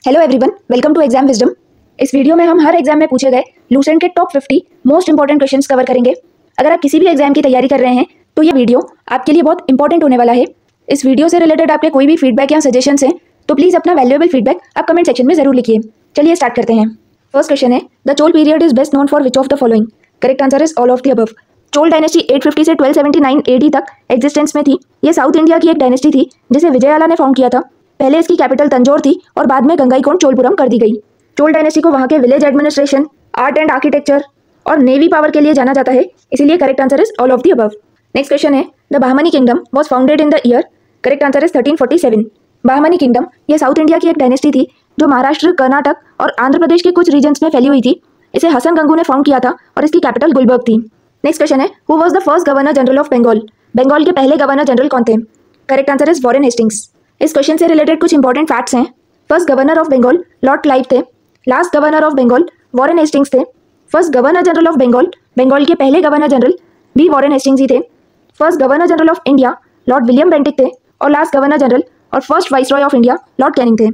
Hello everyone, welcome to exam wisdom. इस video में हम हर एग्जाम में पूछे गए लूसेंट के top 50 most important questions cover करेंगे। अगर आप किसी भी एग्जाम की तैयारी कर रहे हैं तो ये वीडियो आपके लिए बहुत इंपॉर्टेंट होने वाला है। इस वीडियो से रिलेटेड आपके कोई भी फीडबैक या सजेशंस हैं तो प्लीज़ अपना वैल्यूएबल फीडबैक आप कमेंट सेक्शन में जरूर लिखिए। चलिए स्टार्ट करते हैं। फर्स्ट क्वेश्चन है, the Chola period is best known for which of the following? Correct answer is all of the above. Chola dynasty 850 से 1279 एडी तक एग्जिस्टेंस में थी। ये साउथ इंडिया की एक डायनेस्टी थी जिसे विजयवाला ने फाउंड किया था। पहले इसकी कैपिटल तंजौर थी और बाद में गंगाईकोंड चोलपुरम कर दी गई। चोल डायनेस्टी को वहां के village administration, art and architecture और नेवी पावर के लिए जाना जाता है, इसीलिए correct answer is all of the above. Next question है, the Bahmani kingdom was founded in the year? Correct answer is 1347। Bahmani kingdom ये साउथ इंडिया की एक डायनेस्टी थी जो महाराष्ट्र, कर्नाटक और आंध्र प्रदेश के कुछ रीजन्स में फैली हुई थी। इसे हसन गंगू ने फाउंड किया था और इसकी कैपिटल गुलबर्ग थी। नेक्स्ट क्वेश्चन है, who was the first governor general of Bengal? Bengal के पहले गवर्नर जनरल कौन थे? Correct answer is Warren Hastings. इस क्वेश्चन से रिलेटेड कुछ इंपॉर्टेंट फैक्ट्स हैं। First governor of Bengal Lord Clive थे। Last governor of Bengal Warren Hastings थे। First governor general of Bengal, Bengal के पहले गवर्नर जनरल भी वॉरेन हेस्टिंग्स ही थे। First governor general of India Lord William Bentinck थे और लास्ट गवर्नर जनरल और first viceroy of India Lord Canning थे।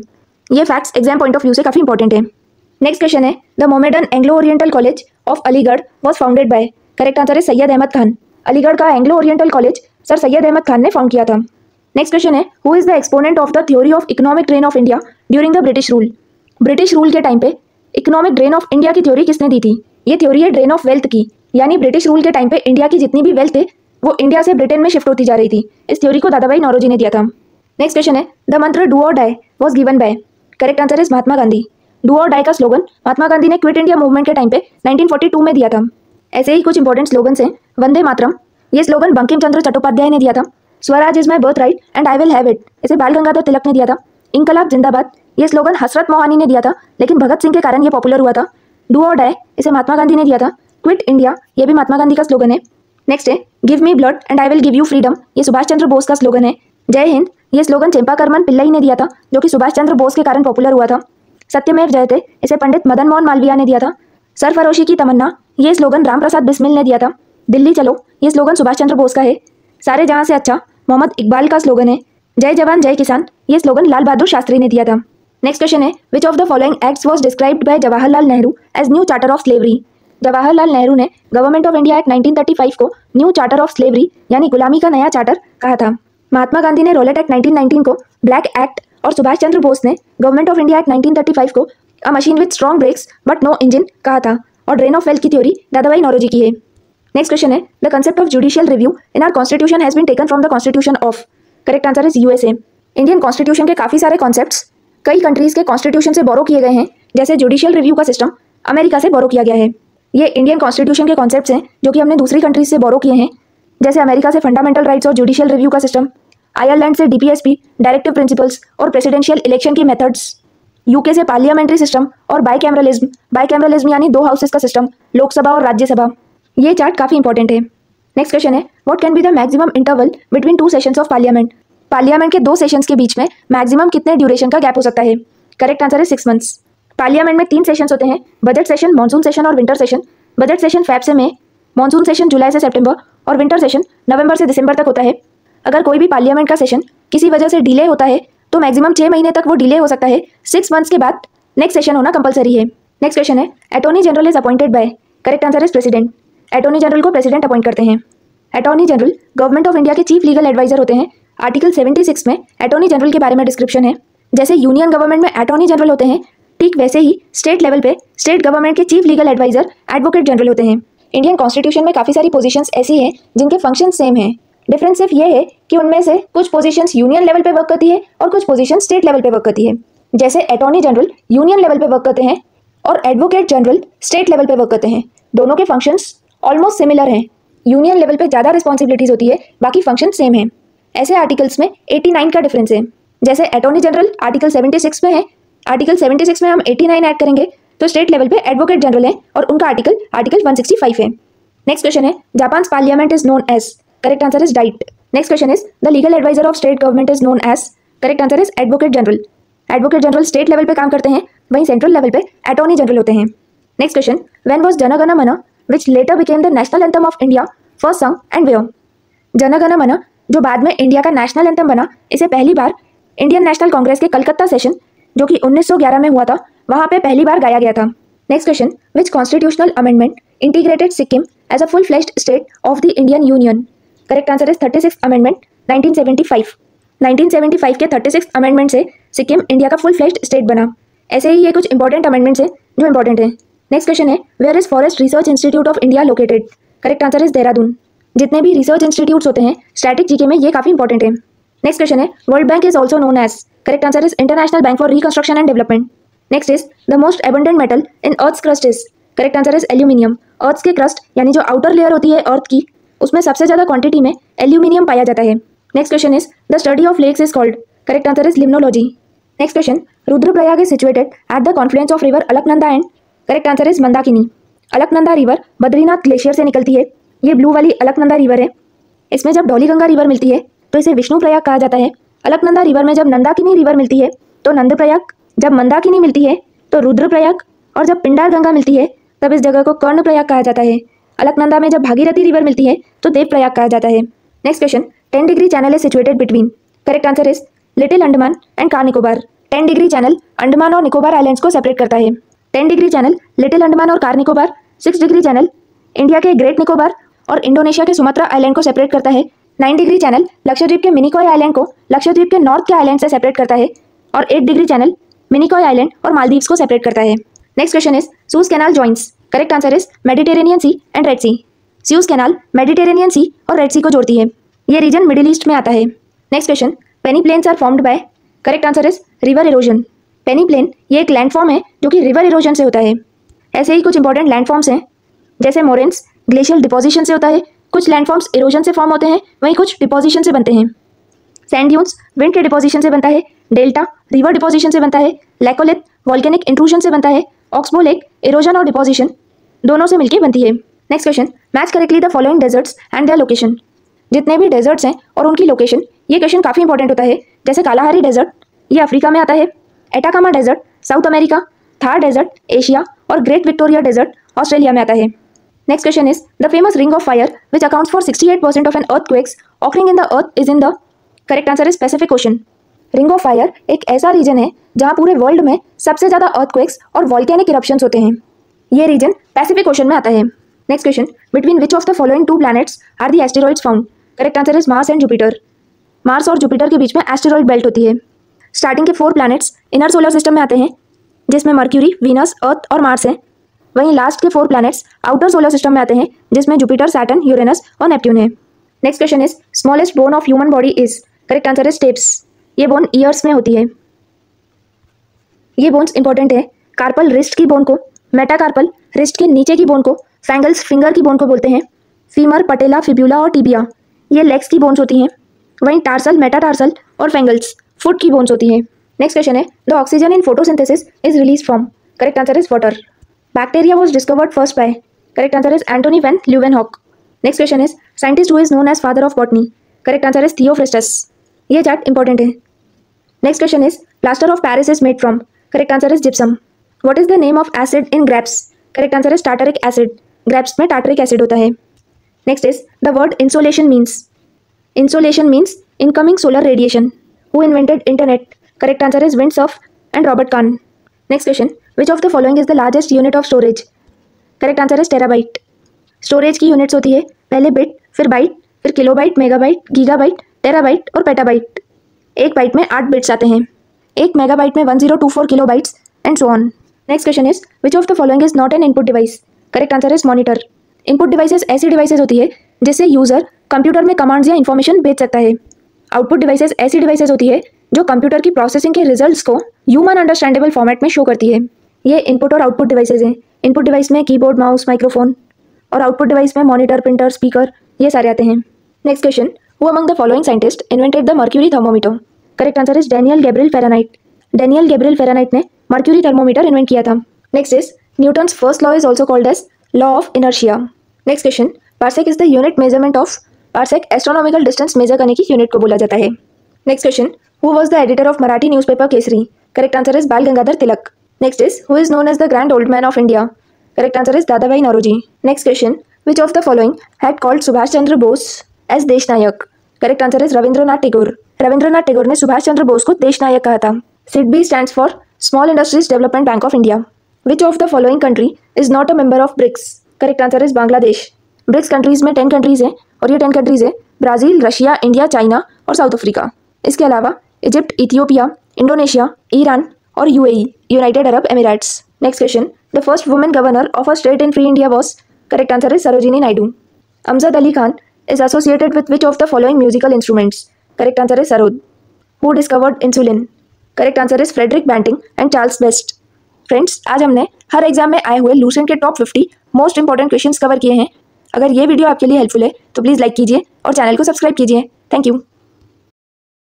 ये facts exam point of view से काफी इंपॉर्टेंट है। नेक्स्ट क्वेश्चन है, the Mohammedan Anglo Oriental college of Aligarh was founded by? Correct answer है सैयद अहमद खान। अलीगढ़ का Anglo Oriental college sir Syed Ahmed Khan ने फाउंड किया था। नेक्स्ट क्वेश्चन है, who is the exponent of the theory of economic drain of India during the British rule? British rule के time पे economic drain of India की theory किसने दी थी? ये थ्योरी है ड्रेन ऑफ वेल्थ की, यानी ब्रिटिश रूल के टाइम पे इंडिया की जितनी भी वेल्थ है वो इंडिया से ब्रिटेन में शिफ्ट होती जा रही थी। इस थ्योरी को दादाभाई नौरोजी ने दिया था। नेक्स्ट क्वेश्चन है, द मंत्र डू और die was given by? Correct answer is Mahatma Gandhi. Do और डाई का स्लोगन महात्मा गांधी ने क्विट इंडिया मूवमेंट के टाइम पे 1942 में दिया था। ऐसे ही कुछ इंपॉर्टेंट स्लोगन्स हैं। वंदे मातरम, ये स्लोगन बंकिम चंद्र चट्टोपाध्याय ने दिया था। Swaraj is my birth right and I will have it, इसे बाल गंगाधर तिलक ने दिया था। इनकलाब जिंदाबाद, ये स्लोगन हसरत मोहानी ने दिया था, लेकिन भगत सिंह के कारण ये पॉपुलर हुआ था। डू और डाई, इसे महात्मा गांधी ने दिया था। क्विट इंडिया, ये भी महात्मा गांधी का स्लोगन है। नेक्स्ट है, give me blood and I will give you freedom, ये सुभाष चंद्र बोस का स्लोगन है। जय हिंद, ये स्लोगन चंपाकरमन पिल्लई ने दिया था, जो कि सुभाष चंद्र बोस के कारण पॉपुलर हुआ था। सत्यमेव जयते, इसे पंडित मदन मोहन मालवीय ने दिया था। सरफरोशी की तमन्ना, ये स्लोगन राम प्रसाद बिस्मिल ने दिया था। दिल्ली चलो, ये स्लोगन सुभाष चंद्र बोस का है। सारे जहां से अच्छा, मोहम्मद इकबाल का स्लोगन है। जय जवान जय किसान, ये स्लोगन लाल बहादुर शास्त्री ने दिया था। नेक्स्ट क्वेश्चन है, which of the following acts was described by Jawaharlal Nehru as new charter of slavery? Jawaharlal Nehru ने गवर्नमेंट ऑफ इंडिया एक्ट 1935 को न्यू चार्टर ऑफ स्लेवरी यानी गुलामी का नया चार्टर कहा था। महात्मा गांधी ने रोलेट एक्ट 1919 को ब्लैक एक्ट और सुभाष चंद्र बोस ने गवर्नमेंट ऑफ इंडिया एक्ट 1935 को a machine with strong brakes but no engine कहा था। और ड्रेन ऑफ वेल्थ की थ्योरी दादाभाई नौरोजी की है। नेक्स्ट क्वेश्चन है, the concept of judicial review in our constitution has been taken from the constitution of? Correct answer is USA. Indian constitution के काफी सारे कॉन्सेप्ट्स कई कंट्रीज के कॉन्स्टिट्यूशन से बोरो किए गए हैं। जैसे जुडिशियल रिव्यू का सिस्टम अमेरिका से बोरो किया गया है। ये इंडियन कॉन्स्टिट्यूशन के कॉन्सेप्ट्स हैं जो कि हमने दूसरी कंट्रीज से बोरो किए हैं। जैसे अमेरिका से फंडामेंटल राइट्स और जुडिशियल रिव्यू का सिस्टम, आयरलैंड से डीपीएसपी डायरेक्टिव प्रिंसिपल्स और प्रेसिडेंशियल इलेक्शन की मेथड्स, यूके से पार्लियामेंट्री सिस्टम और बाइकैमरलिज्म यानी दो हाउसेस का सिस्टम, लोकसभा और राज्यसभा। ये चार्ट काफी इंपॉर्टेंट है। नेक्स्ट क्वेश्चन है, what can be the maximum interval between two sessions of parliament? Parliament के दो सेशंस के बीच में मैक्सिमम कितने ड्यूरेशन का गैप हो सकता है? करेक्ट आंसर है 6 मंथ्स। पार्लियामेंट में 3 सेशंस होते हैं, बजट सेशन, मानसून सेशन और winter session. Budget session Feb से मई, मानसून सेशन जुलाई से सितंबर और विंटर सेशन नवंबर से दिसंबर तक होता है। अगर कोई भी पार्लियामेंट का सेशन किसी वजह से डिले होता है तो मैक्सिमम 6 महीने तक वो डिले हो सकता है। 6 मंथ्स के बाद नेक्स्ट सेशन होना कंपलसरी है। नेक्स्ट क्वेश्चन है, attorney general is appointed by? Correct answer is president. Attorney general को प्रेसिडेंट अपॉइंट करते हैं। Attorney general government of India के चीफ लीगल एडवाइजर होते हैं। आर्टिकल 76 में अटॉर्नी जनरल के बारे में डिस्क्रिप्शन है। जैसे यूनियन गवर्नमेंट में अटॉर्नी जनरल होते हैं, ठीक वैसे ही स्टेट लेवल पे स्टेट गवर्नमेंट के chief legal adviser advocate general होते हैं। इंडियन कॉन्स्टिट्यूशन में काफी सारी पोजीशंस ऐसी हैं जिनके फंक्शन सेम हैं। डिफरेंस सिर्फ ये है कि उनमें से कुछ पोजीशंस यूनियन लेवल पे वर्क करती है और कुछ पोजीशन स्टेट लेवल पे वर्क करती है। जैसे अटॉर्नी जनरल यूनियन लेवल पे वर्क करते हैं और एडवोकेट जनरल स्टेट लेवल पे वर्क करते हैं। दोनों के फंक्शंस ऑलमोस्ट सिमिलर हैं। यूनियन लेवल पे ज़्यादा रिस्पॉन्सिबिलिटीज होती है, बाकी फंक्शन सेम है। ऐसे आर्टिकल्स में 89 का डिफरेंस है। जैसे अटॉर्नी जनरल आर्टिकल 76 में है, आर्टिकल 76 में हम 89 ऐड करेंगे तो स्टेट लेवल पे एडवोकेट जनरल है और उनका आर्टिकल 165 है। नेक्स्ट क्वेश्चन है, Japan parliament is known as? Correct answer is diet. Next question is, the legal adviser of state government is known as? Correct answer is advocate general. Advocate general state level पे काम करते हैं, वहीं central level पे attorney general होते हैं। Next question, when was Jana Gana Mana which later became the national anthem of India first song and where? Jana Gana मन जो बाद में इंडिया का नेशनल एंथम बना, इसे पहली बार इंडियन नेशनल कांग्रेस के कलकत्ता सेशन जो कि 1911 में हुआ था, वहाँ पे पहली बार गाया गया था। Next question, which constitutional amendment integrated Sikkim as a full fledged state of the Indian union? Correct answer is 36 amendment 1975। 1975 के 36 अमेंडमेंट से सिक्किम इंडिया का फुल फ्लेज्ड स्टेट बना। ऐसे ही ये कुछ इंपॉर्टेंट अमेंडमेंट्स हैं जो इंपॉर्टेंट है। नेक्स्ट क्वेश्चन है, where is forest research institute of India located? Correct answer is Dehradun. जितने भी रिसर्च इंस्टीट्यूट्स होते हैं स्टैटिक जीके में ये काफी इंपॉर्टेंट है। नेक्स्ट क्वेश्चन है, World Bank is also known as? Correct answer is International Bank for Reconstruction and Development. Next is the most abundant metal in earth crust is? Correct answer is aluminium. Earth के crust यानी जो outer layer होती है अर्थ की, उसमें सबसे ज्यादा quantity में एल्यूमिनियम पाया जाता है। Next question is, the study of lakes is called? Correct answer is limnology. Next question, Rudraprayag is situated at the confluence of river Alaknanda and? Correct answer is Mandakini. Alaknanda river Badrinath glacier से निकलती है। ये ब्लू वाली Alaknanda river है। इसमें जब धौलीगंगा रिवर मिलती है तो इसे विष्णु प्रयाग कहा जाता है। अलकनंदा रिवर में जब नंदाकिनी रिवर मिलती है तो नंद प्रयाग, जब मंदाकिनी मिलती है तो रुद्र प्रयाग, और जब पिंडार गंगा मिलती है तब इस जगह को कर्ण प्रयाग कहा जाता है। अलकनंदा में जब भागीरथी रिवर मिलती है तो देव प्रयाग कहा जाता है। Next question, 10 degree channel is situated between? Correct answer is little Andaman and car Nicobar. 10 degree channel Andaman और निकोबार आइलैंड्स को सेपरेट करता है। 10 डिग्री चैनल लिटिल अंडमान और car Nicobar, 6 degree channel India के ग्रेट निकोबार और इंडोनेशिया के सुमात्रा आइलैंड को सेपरेट करता है। 9 डिग्री चैनल लक्षद्वीप के मिनिकॉय आइलैंड को लक्षद्वीप के नॉर्थ के आइलैंड से सेपरेट करता है, और 8 डिग्री चैनल मिनिकॉय आइलैंड और मालदीव्स को सेपरेट करता है। Next question is, Suez Canal joints? Correct answer is Mediterranean Sea and Red Sea. Suez Canal Mediterranean Sea और रेड सी को जोड़ती है। ये रीजन मिडिल ईस्ट में आता है। Next question, peneplains are formed by? Correct answer is river erosion. Peneplain ये एक लैंडफॉर्म है जो कि रिवर इरोजन से होता है। ऐसे ही कुछ इंपॉर्टेंट लैंडफॉर्म्स हैं, जैसे मोरेन्स ग्लेशियल डिपोजिशन से होता है, कुछ लैंडफॉर्म्स इरोजन से फॉर्म होते हैं, वहीं कुछ डिपोजिशन से बनते हैं। सैंड ड्यून्स विंड के डिपोजिशन से बनता है, डेल्टा रिवर डिपोजिशन से बनता है, लैकोलिथ वॉल्केनिक इंट्रूजन से बनता है, ऑक्सबो लेक इरोजन और डिपोजिशन दोनों से मिलकर बनती है। Next question, match correctly the following deserts and their location? जितने भी डेजर्ट्स हैं और उनकी लोकेशन, ये क्वेश्चन काफी इंपॉर्टेंट होता है। जैसे कालाहारी डेजर्ट ये अफ्रीका में आता है, Atacama desert South America, Thar desert Asia और ग्रेट विक्टोरिया डेजर्ट ऑस्ट्रेलिया में आता है। Next question is, the famous ring of fire which accounts for 68% of an earthquakes occurring in the earth is in the? Correct answer is Pacific ocean. Ring of fire एक ऐसा reason है जहां पूरे world में सबसे ज्यादा earthquakes और volcanic eruptions होते हैं। ये रीजन पैसिफिक ओशन में आता है। Next question, between which of the following 2 planets are the asteroids found? Correct answer is Mars and Jupiter. Mars और जुपिटर के बीच में एस्टेरॉइड बेल्ट होती है। स्टार्टिंग के 4 प्लैनेट्स इनर सोलर सिस्टम में आते हैं, जिसमें मर्क्यूरी, वीनस, अर्थ और मार्स हैं। वहीं लास्ट के 4 प्लैनेट्स आउटर सोलर सिस्टम में आते हैं, जिसमें जुपिटर, सैटर्न, यूरेनस और नेपट्यून है। Next question is, smallest bone of human body is? Correct answer is steps. ये बोन ईयर्स में होती है। ये बोन्स इंपॉर्टेंट है। कार्पल रिस्ट की बोन को, मेटाकार्पल रिस्ट के नीचे की बोन को, फैंगल्स फिंगर की बोन को बोलते हैं। फीमर, पटेला, फिब्यूला और टिबिया ये लेग्स की बोन्स होती हैं। वहीं टार्सल, मेटाटार्सल और फैंगल्स फुट की बोन्स होती हैं। नेक्स्ट क्वेश्चन है, the oxygen in photosynthesis is release from? Correct answer is water. Bacteria was discovered first by? Correct answer is Antonie van Leeuwenhoek. Next question is, scientist who is known as father of botany? Correct answer is Theophrastus. ये chart important है। Next question is, plaster of Paris is made from? Correct answer is gypsum. What is the name of acid in grapes? Correct answer is tartaric acid. Grapes में tartaric acid होता है। Next is, the word insolation means? Insolation means incoming solar radiation. Who invented internet? Correct answer is Vint Cerf and Robert Kahn. Next question, which of the following is the largest unit of storage? Correct answer is terabyte. Storage की units होती है, पहले bit, फिर byte, फिर kilobyte, megabyte, gigabyte, terabyte और petabyte. एक byte में 8 bits आते हैं। एक मेगाबाइट में 1024 kilobytes and so on. Next question is, which of the following is not an input device? Correct answer is monitor. Input devices ऐसी devices होती है जिससे यूजर कंप्यूटर में कमांड्स या इन्फॉर्मेशन भेज सकता है। आउटपुट डिवाइसेस ऐसी डिवाइसेस होती है जो कंप्यूटर की प्रोसेसिंग के रिजल्ट्स को ह्यूमन अंडरस्टैंडेबल फॉर्मेट में शो करती है। ये इनपुट और आउटपुट डिवाइसेस हैं। इनपुट डिवाइस में कीबोर्ड, माउस, माइक्रोफोन, और आउटपुट डिवाइस में मॉनिटर, प्रिंटर, स्पीकर ये सारे आते हैं। Next question, who among the following scientist invented the mercury thermometer? Correct answer is Daniel Gabriel Fahrenheit. Daniel Gabriel Fahrenheit ने mercury thermometer invent किया था। Next is, Newton's first law is also called as law of inertia. Next question, parsec is the unit measurement of? Parsec astronomical distance measure करने की unit को बोला जाता है। Next question, who was the editor of Marathi newspaper Kesari? Correct answer is Bal Gangadhar Tilak. Next is, who is known as the grand old man of India? Correct answer is Dadabhai Naoroji. Next question, which of the following had called Subhash Chandra Bose as Desh Nayak? Correct answer is Rabindranath Tagore. Rabindranath Tagore ने सुभाष चंद्र बोस को देश नायक कहा था। SIDBI stands for small industries development bank of India. Which of the following country is not a member of BRICS? Correct answer is Bangladesh. BRICS countries में 10 countries हैं और ये 10 कंट्रीज है ब्राज़ील, रशिया, इंडिया, चाइना और South Africa. इसके अलावा Egypt, Ethiopia, Indonesia, Iran और UAE, United Arab Emirates. Next question, the first women governor of a state in free India was? Correct answer is Sarojini Naidu. Amjad Ali Khan is associated with which of the following musical instruments? Correct answer is sarod. Who discovered insulin? Correct answer is Frederick Banting and Charles Best. Friends, आज हमने हर exam में आए हुए Lucent के top 50 most important questions cover किए हैं। अगर ये वीडियो आपके लिए हेल्पफुल है तो प्लीज़ लाइक कीजिए और चैनल को सब्सक्राइब कीजिए। Thank you.